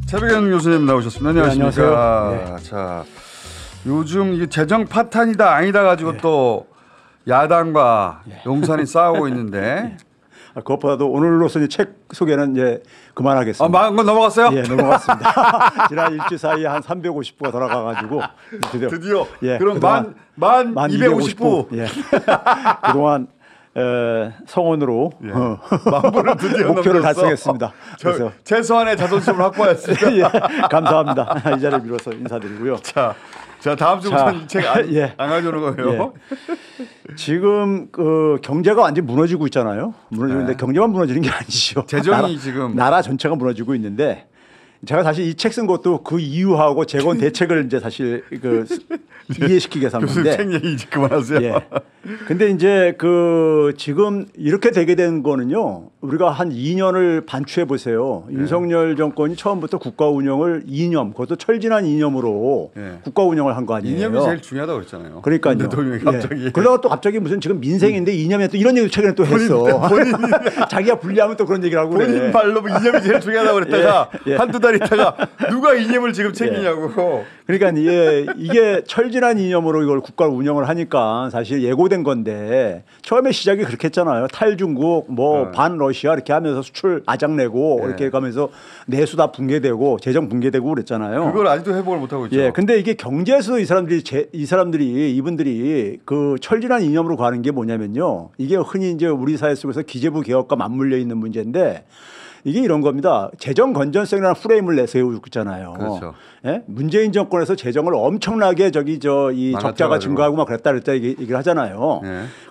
최백현 교수님 나오셨습니다. 안녕하십니까. 네, 안녕하세요. 네. 자, 요즘 이게 재정 파탄이다 아니다 가지고 또 야당과 용산이 싸우고 있는데. 그것보다도 오늘로서 책 소개는 이제 그만하겠습니다. 아, 넘어갔어요? 예, 넘어갔습니다. 지난 일주 사이에 한 350부가 돌아가가지고 드디어. 예, 그럼 만 250부. 예. 그동안 성원으로 만부를 드디어 목표를 넘겼어. 달성했습니다. 그래서 최소한의 자존심을 확보했습니다. 예, 감사합니다. 이 자리를 빌어서 인사드리고요. 자 다음 주부터 이 책 안 가져오는 거예요. 예. 지금 그 경제가 완전 무너지고 있잖아요. 무너지는데 경제만 무너지는 게 아니죠. 재정이 지금 나라 전체가 무너지고 있는데 제가 사실 이 책 쓴 것도 그 이유하고 재건 대책을 이제 사실 그 이해시키기 위해서 한 건데. 책 얘기 이제 그만하세요. 예. 근데 이제 그 지금 이렇게 되게 된 거는요. 우리가 한 2년을 반추해 보세요. 윤석열 정권이 처음부터 국가 운영을 이념, 그것도 철진한 이념으로 국가 운영을 한 거 아니에요. 이념이 제일 중요하다고 그랬잖아요. 그러니까요. 대통령이 갑자기. 예. 그러다가 또 갑자기 무슨 지금 민생인데 이념에 또 이런 얘기를 최근에 또 했어. 자기가 불리하면 또 그런 얘기를 하고 그래. 본인 말로 이념이 제일 중요하다고 그랬다가 한두 달 있다가 누가 이념을 지금 챙기냐고. 그러니까 이게 철진한 이념으로 이걸 국가를 운영을 하니까 사실 예고된 건데 처음에 시작이 그렇게 했잖아요. 탈중국 뭐 반러시아 이렇게 하면서 수출 아작내고 이렇게 가면서 내수 다 붕괴되고 재정 붕괴되고 그랬잖아요. 그걸 아직도 회복을 못 하고 있죠. 예, 근데 이게 경제에서 이분들이 그 철진한 이념으로 가는 게 뭐냐면요. 이게 흔히 이제 우리 사회 속에서 기재부 개혁과 맞물려 있는 문제인데 이게 이런 겁니다. 재정 건전성이라는 프레임을 내세우고 있잖아요. 그렇죠. 예? 문재인 정권에서 재정을 엄청나게 이 적자가 증가하고 막 그랬다 얘기를 하잖아요.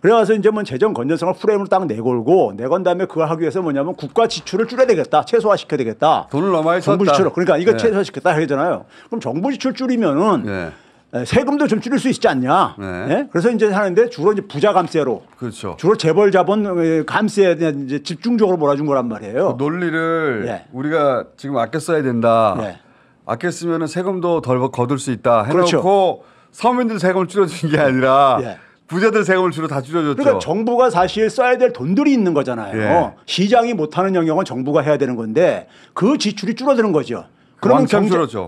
그래서 이제 뭐 재정 건전성을 프레임으로 딱 내건 다음에 그걸 하기 위해서 뭐냐면 국가 지출을 줄여야 되겠다. 최소화시켜야 되겠다. 돈을 너무 많이 정부 썼다. 지출. 그러니까 이거 최소화시켰다 하잖아요. 그럼 정부 지출 줄이면은 세금도 좀 줄일 수 있지 않냐. 예? 그래서 이제 하는데 주로 이제 부자 감세로. 그렇죠. 주로 재벌 자본 감세에 대한 이제 집중적으로 몰아준 거란 말이에요. 그 논리를 우리가 지금 아껴 써야 된다. 아껴 쓰면 세금도 덜 거둘 수 있다. 해놓고 그렇죠. 서민들 세금을 줄여준 게 아니라 부자들 세금을 주로 다 줄여줬죠. 그러니까 정부가 사실 써야 될 돈들이 있는 거잖아요. 시장이 못하는 영역은 정부가 해야 되는 건데 그 지출이 줄어드는 거죠. 그러면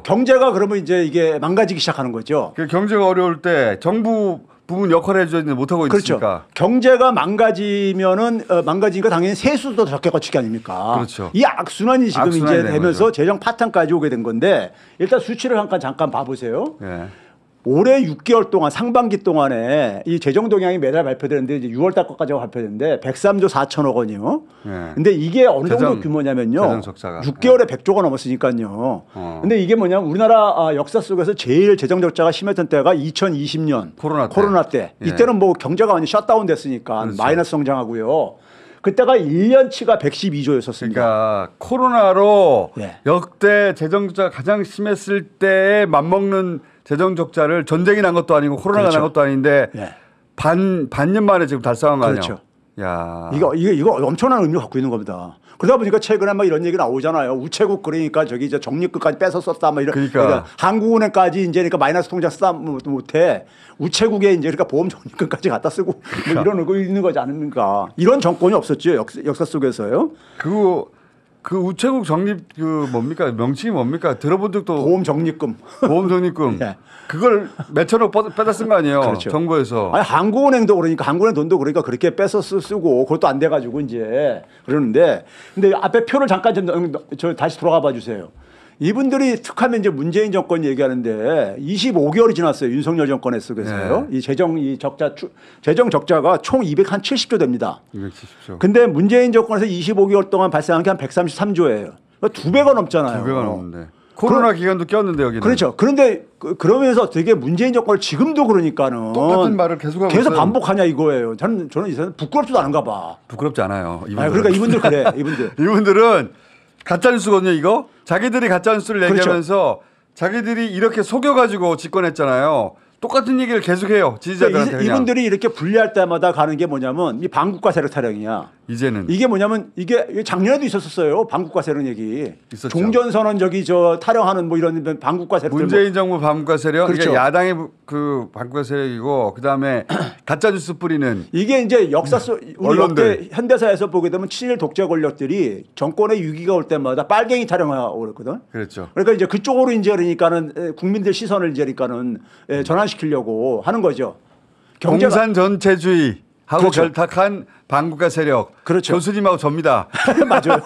경제가 그러면 이제 이게 망가지기 시작하는 거죠. 경제가 어려울 때 정부 부분 역할을 해줘야 되는데 못하고 있으니까. 그렇죠. 경제가 망가지니까 당연히 세수도 적게 거칠 게 아닙니까? 그렇죠. 이 악순환이 지금 이제 되면서 거죠. 재정 파탄까지 오게 된 건데 일단 수치를 잠깐 봐보세요. 올해 6개월 동안 상반기 동안에 이 재정 동향이 매달 발표되는데 이제 6월 달 것까지 발표되는데 103조 4천억 원이요. 근데 이게 어느 정도 규모냐면요. 6개월에 100조가 넘었으니까요. 근데 이게 뭐냐면 우리나라 역사 속에서 제일 재정 적자가 심했던 때가 2020년 코로나 때. 이때는 뭐 경제가 완전 셧다운 됐으니까 그렇죠. 마이너스 성장하고요. 그때가 1년치가 112조였었습니다. 그러니까 코로나로 역대 재정 적자가 가장 심했을 때에 맞먹는 재정 적자를 전쟁이 난 것도 아니고 코로나가 난 것도 아닌데 반년 만에 지금 달성한 거 아니에요? 그렇죠. 야. 이거 엄청난 의미를 갖고 있는 겁니다. 그러다 보니까 최근에 막 이런 얘기 나오잖아요. 우체국 그러니까 저기 이제 적립금까지 뺏어 썼다 막 이런. 그러니까 한국은행까지 이제 그러니까 마이너스 통장 쓰다 못해 우체국에 이제 그러니까 보험 적립금까지 갖다 쓰고 뭐 이런 거 있는 거지 않습니까? 이런 정권이 없었죠. 역사 속에서요. 그 우체국 적립 뭡니까? 명칭이 뭡니까? 들어본 적도 보험 적립금. 그걸 몇천억 빼다 쓴 거 아니에요? 그렇죠. 정부에서. 아니 한국은행도 그러니까 한국은행 돈도 그러니까 그렇게 뺏어 쓰고 그것도 안 돼가지고 이제 그러는데 근데 앞에 표를 잠깐 저 다시 돌아가 봐 주세요. 이분들이 툭하면 이제 문재인 정권 얘기하는데 25개월이 지났어요. 윤석열 정권에 쓰고서요. 이 재정 적자가 총 270조 됩니다. 270조. 근데 문재인 정권에서 25개월 동안 발생한 게 한 133조예요. 그러니까 2배가 넘잖아요. 2배가 넘는데. 코로나 기간도 꼈는데 여기는. 그렇죠. 그런데 그러면서 되게 문재인 정권을 지금도 그러니까는 똑같은 말을 계속 반복하냐 이거예요. 저는 이 사람 부끄럽지도 않은가 봐. 부끄럽지 않아요. 그러니까 이분들 그래. 이분들은 가짜뉴스거든요. 이거 자기들이 가짜뉴스를 얘기하면서 자기들이 이렇게 속여가지고 집권했잖아요. 똑같은 얘기를 계속해요. 지지자들한테. 그러니까 이분들이 이렇게 분리할 때마다 가는 게 뭐냐면 이 반국가 세력 타령이야. 이제는 이게 뭐냐면 이게 작년에도 있었어요. 반국가 세력 얘기. 있었죠. 종전선언 저기 저 타령하는 뭐 이런 반국가 세력. 문재인 정부 반국가 세력, 그렇죠. 그러니까 야당의 그 반국가 세력이고 그다음에 가짜 뉴스 뿌리는 이게 이제 역사 속 우리 언론들. 역대 현대사에서 보게 되면 친일 독재 권력들이 정권의 위기가 올 때마다 빨갱이 타령하고 그랬거든. 그렇죠. 그러니까 이제 그쪽으로 이제 그러니까는 국민들 시선을 이제 그러니까는 전환시키려고 하는 거죠. 공산 전체주의 하고 그렇죠. 결탁한 반국가 세력. 그렇죠. 교수님하고 접니다. 맞아요.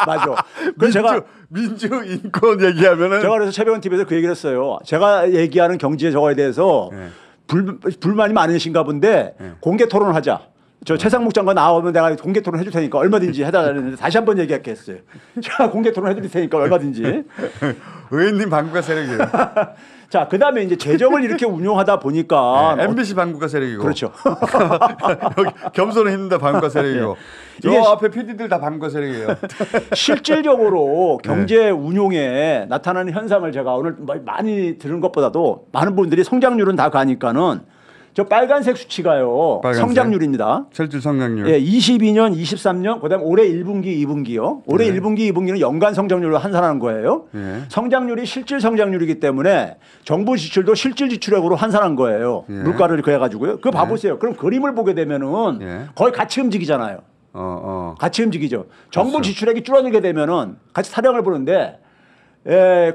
맞아. 그래서 제가 민주 인권 얘기하면은 제가 그래서 최병원 TV에서 그 얘기를 했어요. 제가 얘기하는 경제 저거에 대해서 네. 불만이 많으신가 본데 공개 토론을 하자. 저 최상목 장관 나오면 내가 공개 토론 해줄 테니까 얼마든지 해달라는데 다시 한번 얘기할게 했어요. 제가 공개 토론 해드릴 테니까 얼마든지. 의원님 반국가 세력이에요. 자, 그다음에 이제 재정을 이렇게 운용하다 보니까 네, MBC 반국가 세력이고. 그렇죠. 여기 겸손을 했는데 반국가 세력이고. 저 이게 앞에 PD들 다 반국가 세력이에요. 실질적으로 경제 운용에 나타나는 현상을 제가 오늘 많이 들은 것보다도 많은 분들이 성장률은 다 가니까는 저 빨간색 수치가요. 빨간색? 성장률입니다. 실질 성장률. 예, 22년, 23년, 그다음 올해 1분기, 2분기요. 올해 1분기, 2분기는 연간 성장률로 환산하는 거예요. 예. 성장률이 실질 성장률이기 때문에 정부 지출도 실질 지출액으로 환산한 거예요. 예. 물가를 그래 가지고요. 그거 봐보세요. 그럼 그림을 보게 되면은 예. 거의 같이 움직이잖아요. 같이 움직이죠. 정부 그렇죠. 지출액이 줄어들게 되면은 같이 타령을 보는데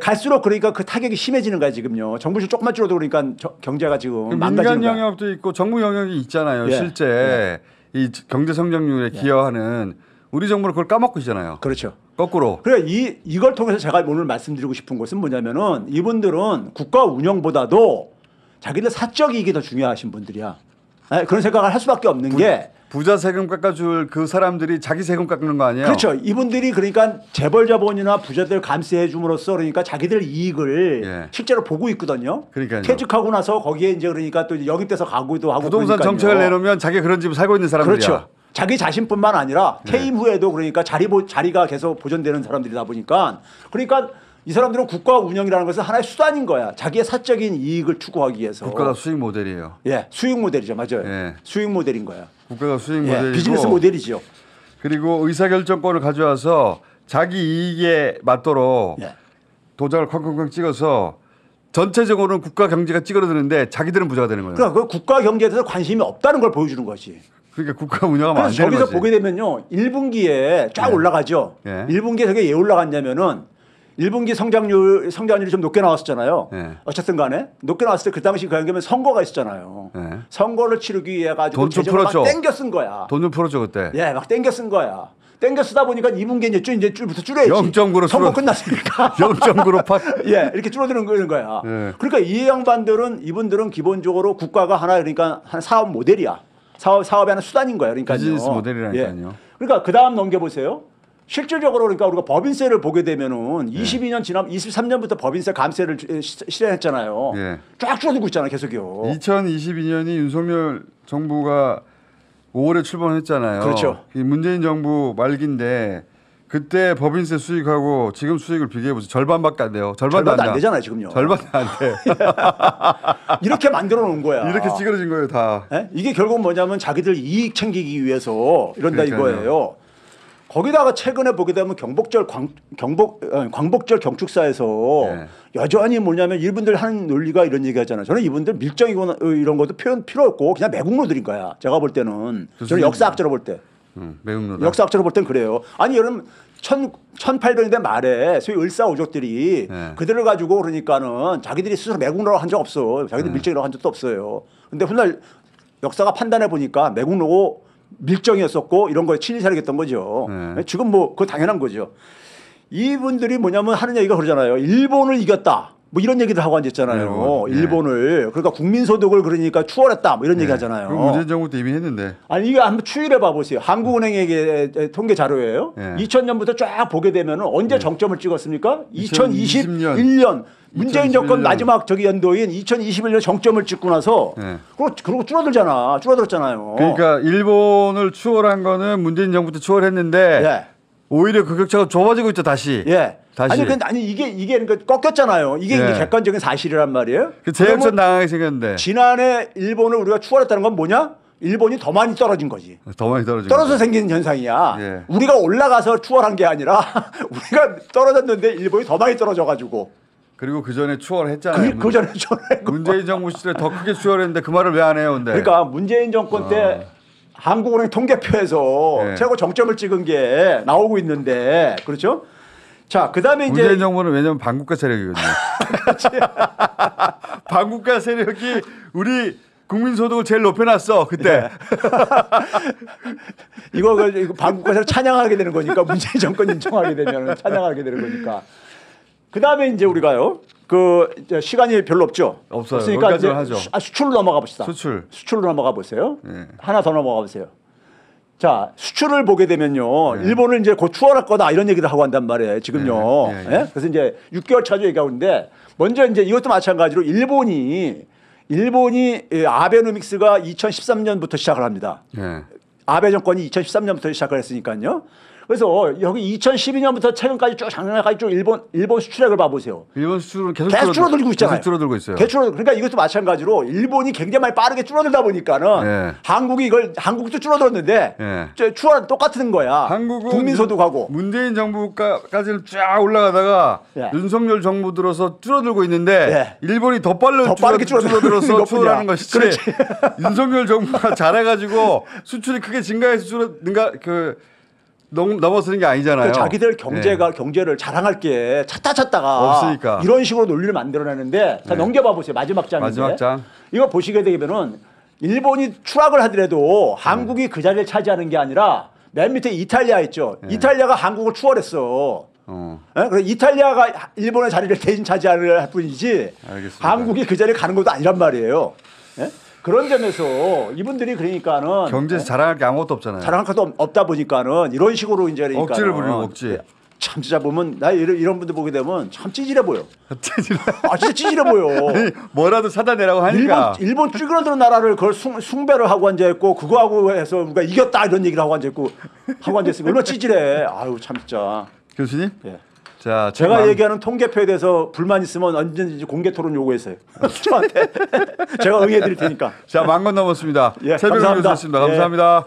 갈수록 그러니까 그 타격이 심해지는 거야 지금요. 정부 지출 조금만 줄어도 그러니까 경제가 지금 망가지는 민간 거야. 영역도 있고 정부 영역이 있잖아요. 예. 실제 이 경제 성장률에 기여하는 우리 정부는 그걸 까먹고 있잖아요. 그렇죠. 거꾸로. 그래 이걸 통해서 제가 오늘 말씀드리고 싶은 것은 뭐냐면은 이분들은 국가 운영보다도 자기들 사적 이익이 더 중요하신 분들이야. 그런 생각을 할 수밖에 없는 게 부자 세금 깎아줄 그 사람들이 자기 세금 깎는 거 아니에요? 그렇죠. 이분들이 그러니까 재벌 자본이나 부자들 감세해 줌으로써 그러니까 자기들 이익을 예. 실제로 보고 있거든요. 그러니까요. 퇴직하고 나서 거기에 이제 그러니까 또 영입돼서 가구도 하고 부동산 그러니까요. 정책을 내놓으면 자기 그런 집을 살고 있는 사람들이야. 그렇죠. 자기 자신뿐만 아니라 퇴임 후에도 그러니까 자리가 계속 보존되는 사람들이다 보니까 그러니까 이 사람들은 국가 운영이라는 것은 하나의 수단인 거야. 자기의 사적인 이익을 추구하기 위해서. 국가가 수익 모델이에요. 예, 수익 모델이죠, 맞아요. 예. 수익 모델인 거야. 국가가 수익 예, 모델이고 비즈니스 모델이죠. 그리고 의사결정권을 가져와서 자기 이익에 맞도록 예. 도장을 쾅쾅쾅 찍어서 전체적으로는 국가 경제가 찌그러드는데 자기들은 부자가 되는 거예요. 그러니까 그 국가 경제에 대해서 관심이 없다는 걸 보여주는 거지. 그러니까 국가 운영하면 안 그래서 되는 저기서 거지. 보게 되면요, 1분기에 쫙 올라가죠. 예. 1분기에 되게 왜 올라갔냐면은 1분기 성장률이 좀 높게 나왔었잖아요. 예. 어쨌든 간에 높게 나왔을 때 그 당시 그 연계면 선거가 있었잖아요. 예. 선거를 치르기 위해 가지고 돈 좀 재정을 막 풀었죠. 땡겨 쓴 거야. 돈 좀 풀어줘 그때. 예, 막 땡겨 쓴 거야. 땡겨 쓰다 보니까 2분기에 이제 줄부터 줄여야지. 0.9로 선거 줄어- 끝났으니까. 0.9로 팍. 예, 이렇게 줄어드는 거야. 예. 그러니까 이 양반들은 이분들은 기본적으로 국가가 하나 그러니까 한 사업 모델이야. 사업의 하나 수단인 거예요. 그러니까 비즈니스 모델이라니까요. 그러니까 그다음 넘겨보세요. 실질적으로 그러니까 우리가 법인세를 보게 되면은 22년 지난 23년부터 법인세 감세를 실행했잖아요. 예. 쫙 줄어들고 있잖아요, 계속요. 2022년이 윤석열 정부가 5월에 출범했잖아요. 그렇죠. 이 문재인 정부 말기인데 그때 법인세 수익하고 지금 수익을 비교해 보세요. 절반밖에 안 돼요. 절반도 안 되잖아요, 지금요. 절반도 안 돼. 이렇게 만들어 놓은 거야. 이렇게 찌그러진 거예요, 다. 예? 이게 결국 뭐냐면 자기들 이익 챙기기 위해서 이런다 그러니까요. 이거예요. 거기다가 최근에 보게 되면 광복절 경축사에서 네. 여전히 뭐냐면 이분들 하는 논리가 이런 얘기 하잖아요. 저는 이분들 밀정이거나 이런 것도 표현 필요 없고 그냥 매국노들인 거야. 제가 볼 때는. 저는 역사학자로 볼 때. 매운노다. 역사학자로 볼 땐 그래요. 아니 여러분 1800년대 말에 소위 을사오족들이 네. 그들을 가지고 그러니까는 자기들이 스스로 매국노라고 한 적 없어. 자기들 밀정이라고 한 적도 없어요. 근데 훗날 역사가 판단해 보니까 매국노고 밀정이었었고 이런 거에 친일사력했던 거죠. 네. 지금 뭐 그거 당연한 거죠. 이분들이 뭐냐면 하는 얘기가 그러잖아요. 일본을 이겼다. 뭐 이런 얘기들 하고 앉았잖아요. 네. 일본을. 그러니까 국민소득을 그러니까 추월했다. 뭐 이런 얘기 하잖아요. 그럼 문재인 정부 때 이미 했는데. 아니 이거 한번 추이를 봐보세요. 한국은행의 통계 자료예요. 네. 2000년부터 쫙 보게 되면 언제 정점을 찍었습니까? 2020년. 2021년 문재인 정권 2021년. 마지막 저기 연도인 2021년 정점을 찍고 나서 네. 그리고 줄어들었잖아요. 그러니까 일본을 추월한 거는 문재인 정부 때 추월했는데 예. 오히려 그 격차가 좁아지고 있죠, 다시. 예. 다시. 아니 이게 그러니까 꺾였잖아요. 이게 예. 이제 객관적인 사실이란 말이에요. 그 재역전 그러면 당하게 생겼는데. 지난해 일본을 우리가 추월했다는 건 뭐냐? 일본이 더 많이 떨어진 거지. 더 많이 떨어진 떨어져 거죠. 생기는 현상이야. 예. 우리가 올라가서 추월한 게 아니라 우리가 떨어졌는데 일본이 더 많이 떨어져가지고. 그리고 그 전에 추월했잖아요. 그 전에 추월했고. 문재인 정부 시절에 더 크게 추월했는데 그 말을 왜 안 해요, 근데? 그러니까 문재인 정권 때 한국은행 통계표에서 네. 최고 정점을 찍은 게 나오고 있는데 그렇죠? 자, 그다음에 이제 문재인 정부는 왜냐면 반국가 세력이거든요. 반국가 세력이 우리 국민 소득을 제일 높여놨어 그때. 이거 반국가에서 찬양하게 되는 거니까 문재인 정권 인정하게 되면 찬양하게 되는 거니까. 그다음에 이제 우리가요. 이제 시간이 별로 없죠. 없어요. 없으니까 이제 여기까지만 하죠. 수출로 넘어가 봅시다. 수출로 넘어가 보세요. 네. 하나 더 넘어가 보세요. 자, 수출을 보게 되면요. 네. 일본을 이제 곧 추월할 거다 이런 얘기를 하고 한단 말이에요. 지금요. 네. 네. 예? 그래서 이제 6개월 차죠 얘기하고 있는데 먼저 이제 이것도 마찬가지로 일본이 아베노믹스가 2013년부터 시작을 합니다. 네. 아베 정권이 2013년부터 시작을 했으니까요. 그래서 여기 2012년부터 최근까지 쭉 작년까지 쭉 일본 수출액을 봐보세요. 일본 수출은 계속 줄어들고 있잖아요. 계속 줄어들고 있어요. 그러니까 이것도 마찬가지로 일본이 굉장히 많이 빠르게 줄어들다 보니까는 네. 한국도 줄어들었는데 네. 추월은 똑같은 거야. 한국은 국민소득하고. 문재인 정부까지는 쫙 올라가다가 네. 윤석열 정부 들어서 줄어들고 있는데 네. 일본이 더 빠르게 줄어들어서 추월하는 것이지. 윤석열 정부가 잘해가지고 수출이 크게 증가해서 넘어서는 게 아니잖아요. 그러니까 자기들 경제를 자랑할 게 찾다가 없으니까. 이런 식으로 논리를 만들어내는데 자 넘겨봐 보세요. 마지막 장인데. 마지막 장. 이거 보시게 되면은 일본이 추락을 하더라도 한국이 그 자리를 차지하는 게 아니라 맨 밑에 이탈리아 있죠. 이탈리아가 한국을 추월했어. 그래서 이탈리아가 일본의 자리를 대신 차지할 뿐이지 알겠습니다. 한국이 그 자리에 가는 것도 아니란 말이에요. 예? 그런 점에서 이분들이 그러니까는 경제에서 자랑할 게 아무것도 없잖아요. 자랑할 것도 없다 보니까는 이런 식으로 이제 그러니까 억지를 부리고 억지. 참 진짜 보면 나 이런 분들 보게 되면 참 찌질해 보여. 찌질해. 아 진짜 찌질해 보여. 아니, 뭐라도 사다 내라고 하니까. 일본 찌그러드는 나라를 그걸 숭배를 하고 앉아 있고 그거 하고 해서 우리가 이겼다 이런 얘기를 하고 앉아 있고 얼마나 찌질해. 아유 참 진짜. 교수님? 예. 자, 제가 얘기하는 통계표에 대해서 불만 있으면 언제든지 공개 토론 요구했어요. 저한테 제가 응해드릴 테니까. 자, 10,000건 넘었습니다. 예, 새벽에 감사합니다. 오셨습니다. 감사합니다.